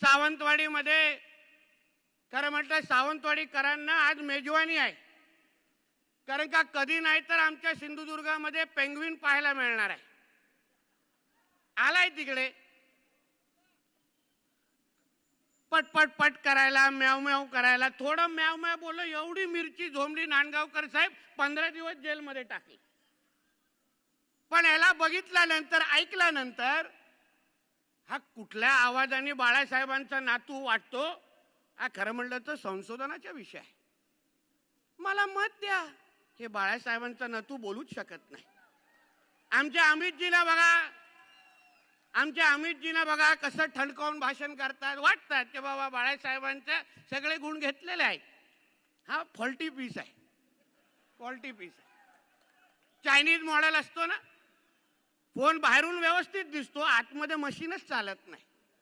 सावंतवाडीमध्ये खरं म्हटलं सावंतवाडीकरांना आज मेजवानी आहे, कारण का कधी नाही तर आमच्या सिंधुदुर्गामध्ये पेंग्विन पाहायला मिळणार आहे. आलाय तिकडे पटपट पट करायला, म्याव म्याव करायला. थोडं म्याव म्याव बोललं, एवढी मिरची झोंबली नांदगावकर साहेब, 15 दिवस जेलमध्ये टाकली. पण याला बघितल्यानंतर, ऐकल्यानंतर हा कुठल्या आवाजाने बाळासाहेबांचा नातू वाटतो, हा खरं म्हणलं तर संशोधनाचा विषय आहे. मला मत द्या. हे बाळासाहेबांचा नातू बोलूच शकत नाही. आमच्या अमितजींना बघा कसं ठणकावून भाषण करतात. वाटतात की बाबा बाळासाहेबांचे सगळे गुण घेतलेले आहेत. हा फॉल्टी पीस आहे, फॉल्टी पीस आहे. चायनीज मॉडेल असतो ना, फोन बाहेरून व्यवस्थित दिसतो, आतमध्ये मशीनच चालत नाही.